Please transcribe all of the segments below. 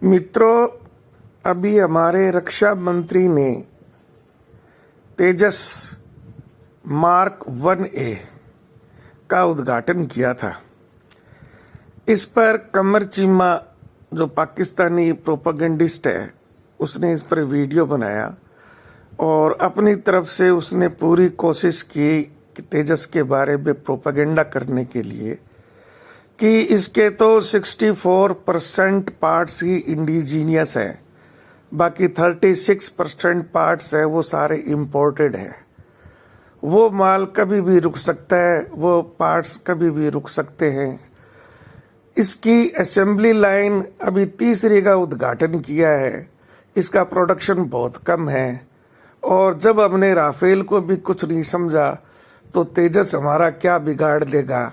मित्रों, अभी हमारे रक्षा मंत्री ने तेजस मार्क 1A का उद्घाटन किया था। इस पर कमर चीमा जो पाकिस्तानी प्रोपेगेंडिस्ट है, उसने इस पर वीडियो बनाया और अपनी तरफ से उसने पूरी कोशिश की कि तेजस के बारे में प्रोपेगेंडा करने के लिए कि इसके तो 64% पार्ट्स ही इंडिजीनियस है, बाकी 36% पार्ट्स है वो सारे इंपोर्टेड है। वो माल कभी भी रुक सकता है, वो पार्ट्स कभी भी रुक सकते हैं। इसकी असेंबली लाइन अभी तीसरी का उद्घाटन किया है। इसका प्रोडक्शन बहुत कम है और जब हमने राफेल को भी कुछ नहीं समझा तो तेजस हमारा क्या बिगाड़ देगा,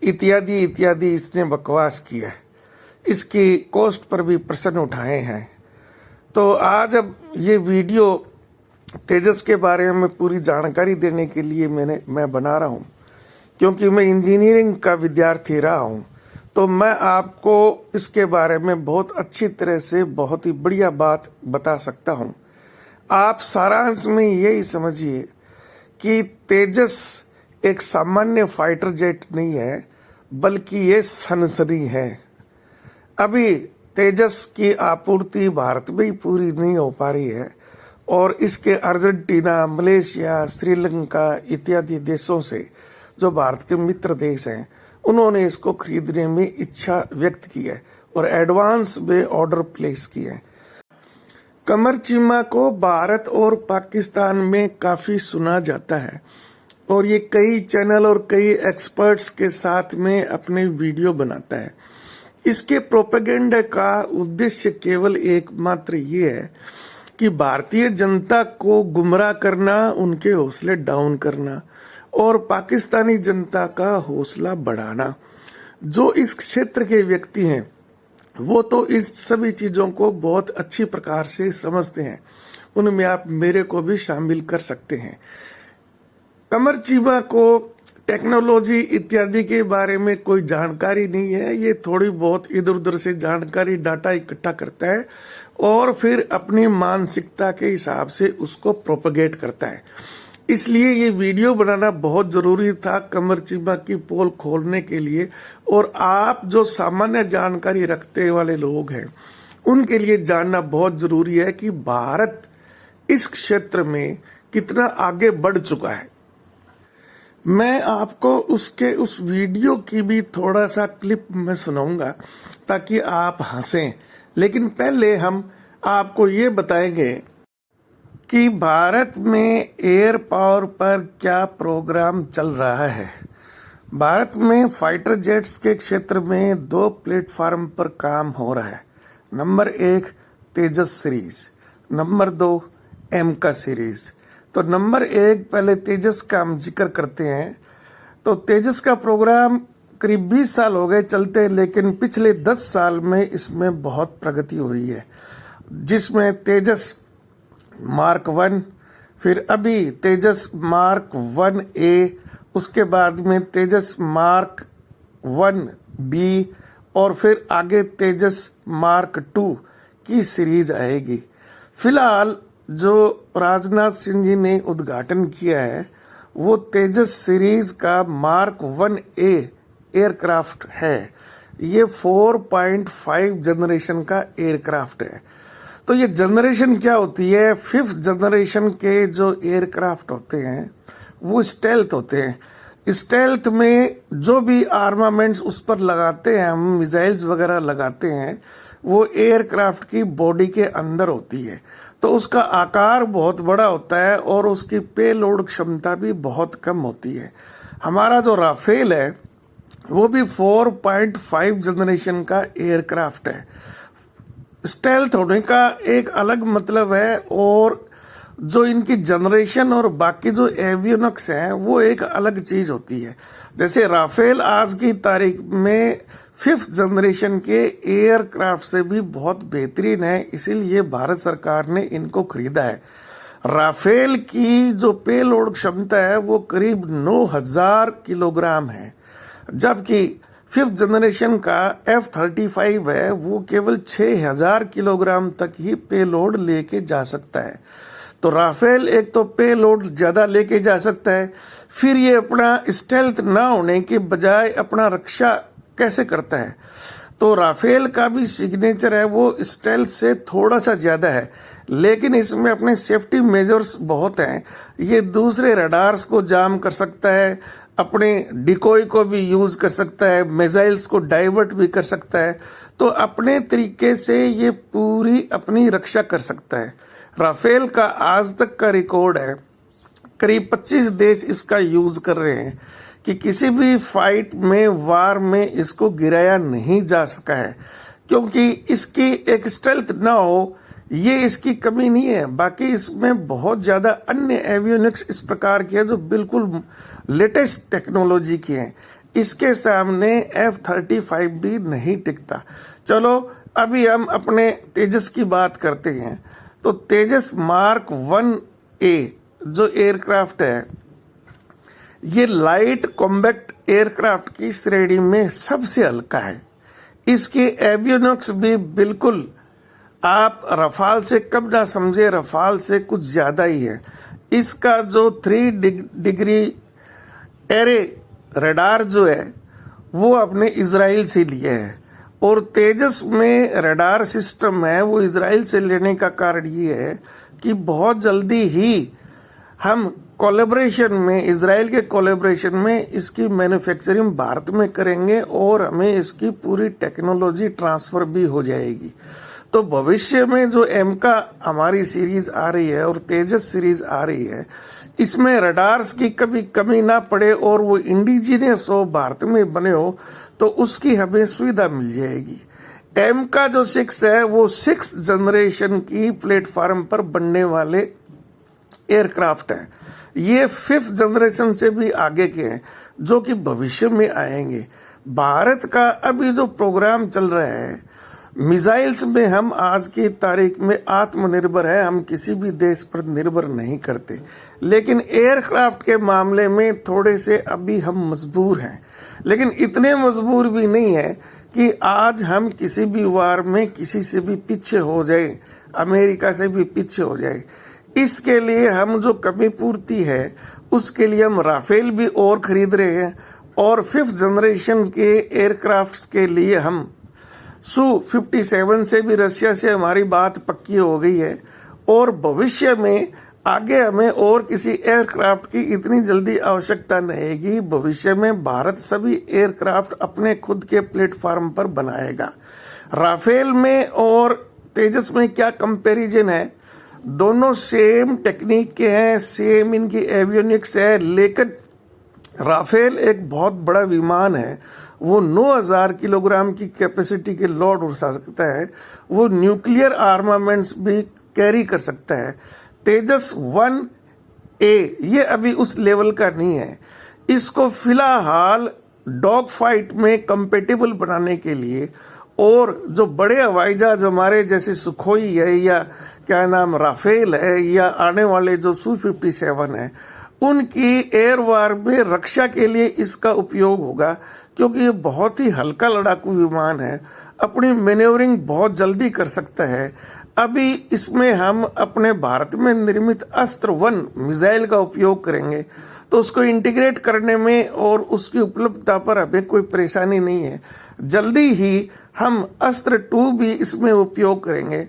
इत्यादि इत्यादि इसने बकवास किया। इसकी कॉस्ट पर भी प्रश्न उठाए हैं। तो आज अब ये वीडियो तेजस के बारे में पूरी जानकारी देने के लिए मैं बना रहा हूँ, क्योंकि मैं इंजीनियरिंग का विद्यार्थी रहा हूँ। तो मैं आपको इसके बारे में बहुत अच्छी तरह से बहुत ही बढ़िया बात बता सकता हूँ। आप सारांश में यही समझिए कि तेजस एक सामान्य फाइटर जेट नहीं है, बल्कि ये सनसनी है। अभी तेजस की आपूर्ति भारत में ही पूरी नहीं हो पा रही है और इसके अर्जेंटीना, मलेशिया, श्रीलंका इत्यादि देशों से जो भारत के मित्र देश हैं, उन्होंने इसको खरीदने में इच्छा व्यक्त की है और एडवांस में ऑर्डर प्लेस किए हैं। कमर चीमा को भारत और पाकिस्तान में काफी सुना जाता है और ये कई चैनल और कई एक्सपर्ट्स के साथ में अपने वीडियो बनाता है। इसके प्रोपेगेंडा का उद्देश्य केवल एकमात्र ये है कि भारतीय जनता को गुमराह करना, उनके हौसले डाउन करना और पाकिस्तानी जनता का हौसला बढ़ाना। जो इस क्षेत्र के व्यक्ति हैं वो तो इस सभी चीजों को बहुत अच्छी प्रकार से समझते हैं। उनमें आप मेरे को भी शामिल कर सकते हैं। कमर चीमा को टेक्नोलॉजी इत्यादि के बारे में कोई जानकारी नहीं है। ये थोड़ी बहुत इधर उधर से जानकारी, डाटा इकट्ठा करता है और फिर अपनी मानसिकता के हिसाब से उसको प्रोपेगेट करता है। इसलिए ये वीडियो बनाना बहुत जरूरी था कमर चीमा की पोल खोलने के लिए। और आप जो सामान्य जानकारी रखते वाले लोग हैं, उनके लिए जानना बहुत जरूरी है कि भारत इस क्षेत्र में कितना आगे बढ़ चुका है। मैं आपको उस वीडियो की भी थोड़ा सा क्लिप में सुनाऊंगा ताकि आप हंसें। लेकिन पहले हम आपको ये बताएंगे कि भारत में एयर पावर पर क्या प्रोग्राम चल रहा है। भारत में फाइटर जेट्स के क्षेत्र में 2 प्लेटफार्म पर काम हो रहा है। नंबर 1 तेजस सीरीज, नंबर 2 एमका सीरीज। तो नंबर 1 पहले तेजस का हम जिक्र करते हैं। तो तेजस का प्रोग्राम करीब 20 साल हो गए चलते, लेकिन पिछले 10 साल में इसमें बहुत प्रगति हुई है, जिसमें तेजस मार्क 1, फिर अभी तेजस मार्क 1A, उसके बाद में तेजस मार्क 1B और फिर आगे तेजस मार्क 2 की सीरीज आएगी। फिलहाल जो राजनाथ सिंह जी ने उद्घाटन किया है वो तेजस सीरीज का मार्क 1A एयरक्राफ्ट है। ये 4.5 जनरेशन का एयरक्राफ्ट है। तो ये जनरेशन क्या होती है? 5th जनरेशन के जो एयरक्राफ्ट होते हैं वो स्टेल्थ होते हैं। स्टेल्थ में जो भी आर्मामेंट्स उस पर लगाते हैं, हम मिसाइल्स वगैरह लगाते हैं, वो एयरक्राफ्ट की बॉडी के अंदर होती है। तो उसका आकार बहुत बड़ा होता है और उसकी पेलोड क्षमता भी बहुत कम होती है। हमारा जो राफेल है वो भी 4.5 जनरेशन का एयरक्राफ्ट है। स्टेल्थ होने का एक अलग मतलब है और जो इनकी जनरेशन और बाकी जो एवियोनिक्स हैं वो एक अलग चीज होती है। जैसे राफेल आज की तारीख में 5th जनरेशन के एयरक्राफ्ट से भी बहुत बेहतरीन है, इसीलिए भारत सरकार ने इनको खरीदा है। राफेल की जो पेलोड क्षमता है वो करीब 9000 किलोग्राम है, जबकि फिफ्थ जनरेशन का F-35 है, वो केवल 6000 किलोग्राम तक ही पेलोड लेके जा सकता है। तो राफेल एक तो पेलोड ज्यादा लेके जा सकता है, फिर ये अपना स्टेल्थ ना होने के बजाय अपना रक्षा कैसे करता है। तो राफेल का भी सिग्नेचर है वो स्टेल्थ से थोड़ा सा ज्यादा है, लेकिन इसमें अपने सेफ्टी मेजर्स बहुत हैं। ये दूसरे रडार्स को जाम कर सकता है, अपने डिकोय को भी यूज कर सकता है, मिसाइल्स को डाइवर्ट भी कर सकता है। तो अपने तरीके से ये पूरी अपनी रक्षा कर सकता है। राफेल का आज तक का रिकॉर्ड है, करीब 25 देश इसका यूज कर रहे हैं कि किसी भी फाइट में, वार में इसको गिराया नहीं जा सका है, क्योंकि इसकी एक स्टेल्थ ना हो ये इसकी कमी नहीं है। बाकी इसमें बहुत ज्यादा अन्य एवियोनिक्स इस प्रकार की है जो बिल्कुल लेटेस्ट टेक्नोलॉजी की है, इसके सामने F-35 भी नहीं टिकता। चलो अभी हम अपने तेजस की बात करते हैं। तो तेजस मार्क 1A जो एयरक्राफ्ट है, ये लाइट कॉम्बैक्ट एयरक्राफ्ट की श्रेणी में सबसे हल्का है। इसके एवियोनिक्स भी बिल्कुल आप रफाल से कम ना समझे, रफाल से कुछ ज्यादा ही है। इसका जो 3 डिग्री एरे रडार जो है वो अपने इजराइल से लिए है, और तेजस में रडार सिस्टम है वो इजराइल से लेने का कारण ये है कि बहुत जल्दी ही हम कोलैबोरेशन में, इजराइल के कोलैबोरेशन में इसकी मैन्युफैक्चरिंग भारत में करेंगे और हमें इसकी पूरी टेक्नोलॉजी ट्रांसफर भी हो जाएगी। तो भविष्य में जो एम का हमारी सीरीज आ रही है और तेजस सीरीज आ रही है, इसमें रडार्स की कभी कमी ना पड़े और वो इंडिजीनियस हो, भारत में बने हो, तो उसकी हमें सुविधा मिल जाएगी। एम का जो 6 है वो 6th जनरेशन की प्लेटफॉर्म पर बनने वाले एयरक्राफ्ट है। ये 5th जनरेशन से भी आगे के हैं जो कि भविष्य में आएंगे। भारत का अभी जो प्रोग्राम चल रहा है मिसाइल्स में, हम आज की तारीख में आत्मनिर्भर है, हम किसी भी देश पर निर्भर नहीं करते, लेकिन एयरक्राफ्ट के मामले में थोड़े से अभी हम मजबूर हैं, लेकिन इतने मजबूर भी नहीं है कि आज हम किसी भी वार में किसी से भी पीछे हो जाए, अमेरिका से भी पीछे हो जाए। इसके लिए हम जो कमी पूर्ति है उसके लिए हम राफेल भी और खरीद रहे हैं, और 5th जनरेशन के एयरक्राफ्ट्स के लिए हम Su-57 से भी रशिया से हमारी बात पक्की हो गई है, और भविष्य में आगे हमें और किसी एयरक्राफ्ट की इतनी जल्दी आवश्यकता नहीं रहेगी। भविष्य में भारत सभी एयरक्राफ्ट अपने खुद के प्लेटफॉर्म पर बनाएगा। राफेल में और तेजस में क्या कंपैरिजन है, दोनों सेम टेक्निक के हैं, सेम इनकी एवियोनिक्स है, लेकिन राफेल एक बहुत बड़ा विमान है, वो 9000 किलोग्राम की कैपेसिटी के लोड उठा सकता है, वो न्यूक्लियर आर्मामेंट्स भी कैरी कर सकता है। तेजस 1A ये अभी उस लेवल का नहीं है। इसको फिलहाल डॉग फाइट में कंपेटेबल बनाने के लिए, और जो बड़े हवाई जहाज हमारे जैसे सुखोई है या क्या नाम राफेल है या आने वाले जो Su-57 है, उनकी एयर वार में रक्षा के लिए इसका उपयोग होगा, क्योंकि ये बहुत ही हल्का लड़ाकू विमान है, अपनी मैन्योवरिंग बहुत जल्दी कर सकता है। अभी इसमें हम अपने भारत में निर्मित अस्त्र-1 मिसाइल का उपयोग करेंगे, तो उसको इंटीग्रेट करने में और उसकी उपलब्धता पर हमें कोई परेशानी नहीं है। जल्दी ही हम अस्त्र-2 भी इसमें उपयोग करेंगे,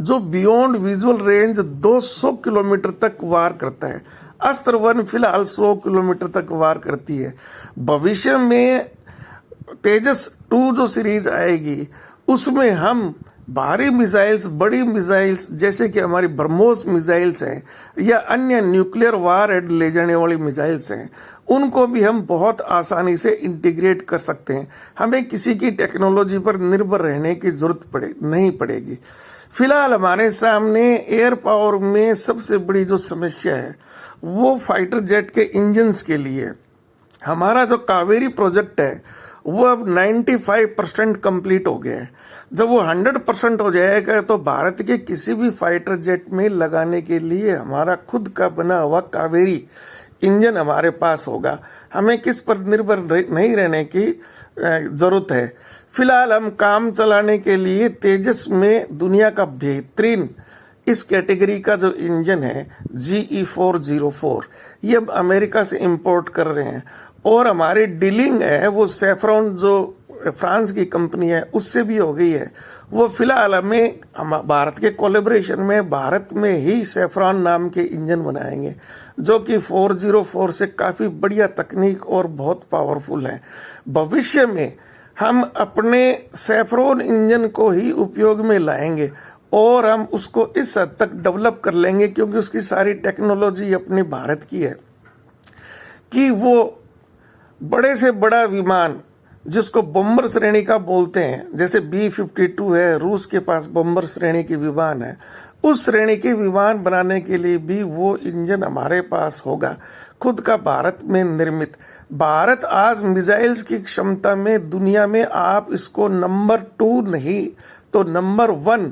जो बियॉन्ड विजुअल रेंज 200 किलोमीटर तक वार करता है। अस्त्र-1 फिलहाल 100 किलोमीटर तक वार करती है। भविष्य में तेजस 2 जो सीरीज आएगी उसमें हम भारी मिसाइल्स, बड़ी मिसाइल्स जैसे कि हमारी ब्रह्मोस मिसाइल्स हैं या अन्य न्यूक्लियर वार हेड ले जाने वाली मिसाइल्स हैं, उनको भी हम बहुत आसानी से इंटीग्रेट कर सकते हैं। हमें किसी की टेक्नोलॉजी पर निर्भर रहने की जरूरत नहीं पड़ेगी। फिलहाल हमारे सामने एयर पावर में सबसे बड़ी जो समस्या है वो फाइटर जेट के इंजन्स के लिए। हमारा जो कावेरी प्रोजेक्ट है वो अब 95% कंप्लीट हो गया है। जब वो 100% हो जाएगा तो भारत के किसी भी फाइटर जेट में लगाने के लिए हमारा खुद का बना हुआ कावेरी इंजन हमारे पास होगा, हमें किस पर निर्भर नहीं रहने की जरूरत है। फिलहाल हम काम चलाने के लिए तेजस में दुनिया का बेहतरीन इस कैटेगरी का जो इंजन है GE404, ये अब अमेरिका से इंपोर्ट कर रहे हैं। और हमारी डीलिंग है वो सेफ्रॉन जो फ्रांस की कंपनी है उससे भी हो गई है। वो फिलहाल हम भारत के कोलेब्रेशन में भारत में ही सेफ्रॉन नाम के इंजन बनाएंगे जो कि 404 से काफी बढ़िया तकनीक और बहुत पावरफुल है। भविष्य में हम अपने सेफ्रॉन इंजन को ही उपयोग में लाएंगे और हम उसको इस हद तक डेवलप कर लेंगे क्योंकि उसकी सारी टेक्नोलॉजी अपने भारत की है कि वो बड़े से बड़ा विमान जिसको बम्बर श्रेणी का बोलते हैं, जैसे B-52 है, रूस के पास बम्बर श्रेणी के विमान है, उस श्रेणी के विमान बनाने के लिए भी वो इंजन हमारे पास होगा, खुद का भारत में निर्मित। भारत आज मिसाइल्स की क्षमता में दुनिया में आप इसको नंबर 2 नहीं तो नंबर 1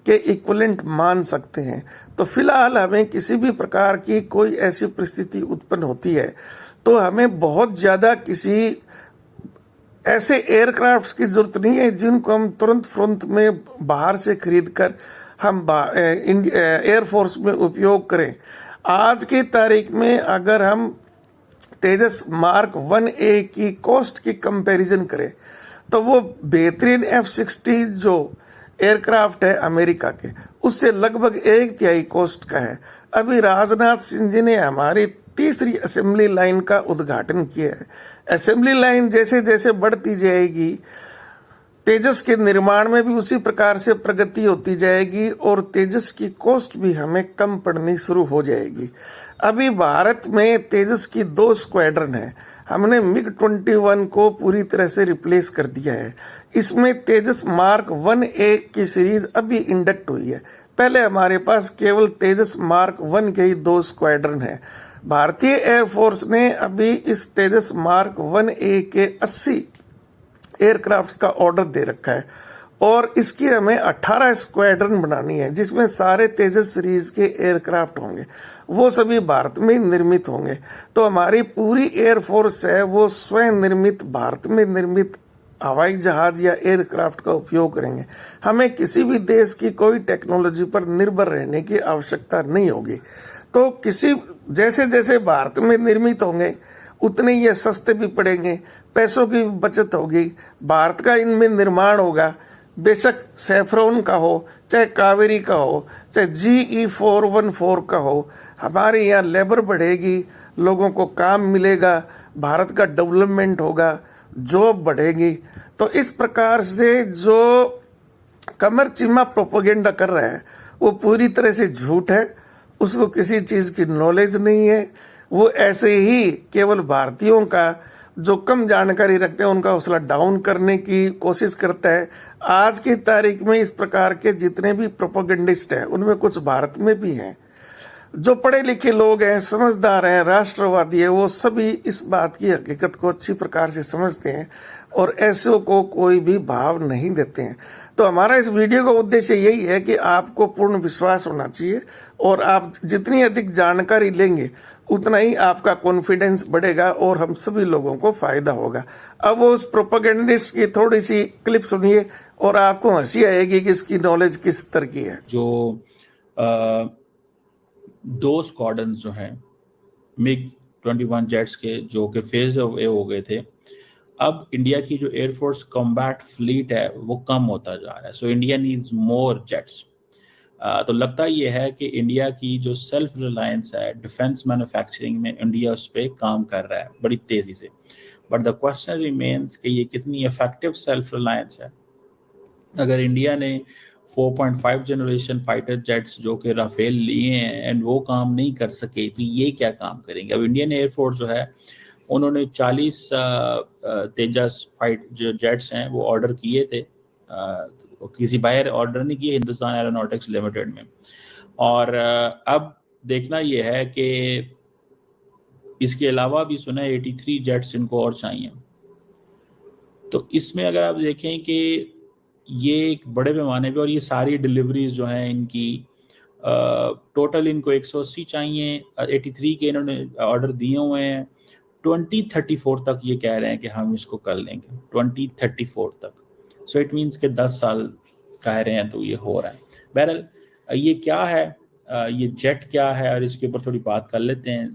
के इक्विवेलेंट मान सकते हैं। तो फिलहाल हमें किसी भी प्रकार की कोई ऐसी परिस्थिति उत्पन्न होती है तो हमें बहुत ज्यादा किसी ऐसे एयरक्राफ्ट्स की जरूरत नहीं है जिनको हम तुरंत फ्रंट में बाहर से खरीद कर हम एयरफोर्स में उपयोग करें। आज की तारीख में अगर हम तेजस मार्क 1A की कॉस्ट की कंपैरिजन करें तो वो बेहतरीन F-16 जो एयरक्राफ्ट है अमेरिका के उससे लगभग 1/3 कॉस्ट का है। अभी राजनाथ सिंह जी ने हमारी तीसरी असेंबली लाइन का उद्घाटन किया है। असेंबली लाइन जैसे जैसे बढ़ती जाएगी तेजस के निर्माण में भी उसी प्रकार से प्रगति होती जाएगी और तेजस की कॉस्ट भी हमें कम पड़नी शुरू हो जाएगी। अभी भारत में तेजस की 2 स्क्वाड्रन है, हमने MiG-21 को पूरी तरह से रिप्लेस कर दिया है। इसमें तेजस मार्क 1A की सीरीज अभी इंडक्ट हुई है। पहले हमारे पास केवल तेजस मार्क 1 के ही 2 स्क्वाड्रन है। भारतीय एयरफोर्स ने अभी इस तेजस मार्क 1A के 80 एयरक्राफ्ट्स का ऑर्डर दे रखा है और इसकी हमें 18 स्क्वाड्रन बनानी है जिसमें सारे तेजस सीरीज के एयरक्राफ्ट होंगे, वो सभी भारत में निर्मित होंगे। तो हमारी पूरी एयरफोर्स है वो स्वयं निर्मित भारत में निर्मित हवाई जहाज या एयरक्राफ्ट का उपयोग करेंगे। हमें किसी भी देश की कोई टेक्नोलॉजी पर निर्भर रहने की आवश्यकता नहीं होगी। तो जैसे जैसे भारत में निर्मित होंगे उतने ये सस्ते भी पड़ेंगे, पैसों की बचत होगी, भारत का इनमें निर्माण होगा। बेशक सैफ्रॉन का हो, चाहे कावेरी का हो, चाहे GE414 का हो, हमारे यहाँ लेबर बढ़ेगी, लोगों को काम मिलेगा, भारत का डेवलपमेंट होगा, जॉब बढ़ेगी। तो इस प्रकार से जो कमर चिम्मा प्रोपेगेंडा कर रहा है वो पूरी तरह से झूठ है। उसको किसी चीज की नॉलेज नहीं है। वो ऐसे ही केवल भारतीयों का जो कम जानकारी रखते हैं उनका हौसला डाउन करने की कोशिश करता है। आज की तारीख में इस प्रकार के जितने भी प्रोपेगेंडिस्ट हैं उनमें कुछ भारत में भी हैं। जो पढ़े लिखे लोग हैं, समझदार हैं, राष्ट्रवादी है, वो सभी इस बात की हकीकत को अच्छी प्रकार से समझते हैं और ऐसों को कोई भी भाव नहीं देते हैं। तो हमारा इस वीडियो का उद्देश्य यही है कि आपको पूर्ण विश्वास होना चाहिए और आप जितनी अधिक जानकारी लेंगे उतना ही आपका कॉन्फिडेंस बढ़ेगा और हम सभी लोगों को फायदा होगा। अब उस प्रोपेगेंडिस्ट की थोड़ी सी क्लिप सुनिए और आपको हंसी आएगी कि इसकी नॉलेज किस तरह की है। जो 2 स्क्वाड्रन जो हैं MiG-21 जेट्स के जो कि फेज अवे हो गए थे, अब इंडिया की जो एयरफोर्स कॉम्बैट फ्लीट है वो कम होता जा रहा है। So India needs more jets. तो लगता ये है कि इंडिया की जो सेल्फ रिलायंस है डिफेंस मैन्युफैक्चरिंग में, इंडिया उस पर काम कर रहा है बड़ी तेजी से। बट द क्वेश्चन रिमेन्स कि ये कितनी इफेक्टिव सेल्फ रिलायंस है। अगर इंडिया ने 4.5 जनरेशन फाइटर जेट्स जो कि राफेल लिए हैं एंड वो काम नहीं कर सके तो ये क्या काम करेंगे। अब इंडियन एयरफोर्स जो है उन्होंने 40 तेजस फाइट जो जेट्स हैं वो ऑर्डर किए थे, किसी बाहर ऑर्डर नहीं किए, हिंदुस्तान एरोनॉटिक्स लिमिटेड में। और अब देखना ये है कि इसके अलावा भी सुना है 83 जेट्स इनको और चाहिए। तो इसमें अगर आप देखें कि ये एक बड़े पैमाने पे और ये सारी डिलीवरीज जो हैं इनकी टोटल इनको 180 चाहिए, 83 के इन्होंने ऑर्डर दिए हुए हैं। 2034 तक ये कह रहे हैं कि हम इसको कर लेंगे, 2034 तक। सो इट मीन्स के 10 साल कह रहे हैं तो ये हो रहा है। बहरहाल ये क्या है, ये जेट क्या है, और इसके ऊपर थोड़ी बात कर लेते हैं।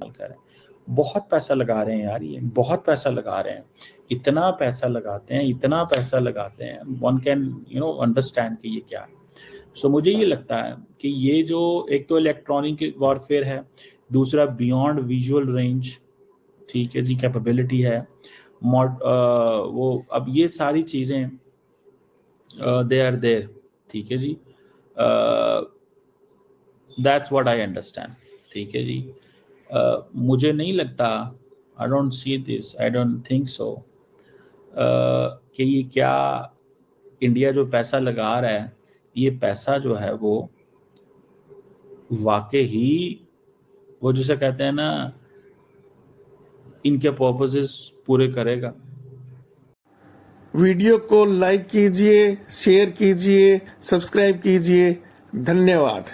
बहुत पैसा लगा रहे हैं यार, ये बहुत पैसा लगा रहे हैं, इतना पैसा लगाते हैं, इतना पैसा लगाते हैं, वन कैन अंडरस्टैंड कि ये क्या है। सो मुझे ये लगता है कि ये जो एक तो इलेक्ट्रॉनिक वॉरफेयर है, दूसरा बियॉन्ड विजुअल रेंज, ठीक है जी, कैपेबिलिटी है, वो अब ये सारी चीज़ें दे आर देयर, ठीक है जी। दैट्स व्हाट आई अंडरस्टैंड, ठीक है जी। मुझे नहीं लगता, I don't see this, I don't think so कि ये क्या इंडिया जो पैसा लगा रहा है, ये पैसा जो है वो वाकई ही वो जिसे कहते हैं ना, इनके पर्पसेस पूरे करेगा। वीडियो को लाइक कीजिए, शेयर कीजिए, सब्सक्राइब कीजिए। धन्यवाद।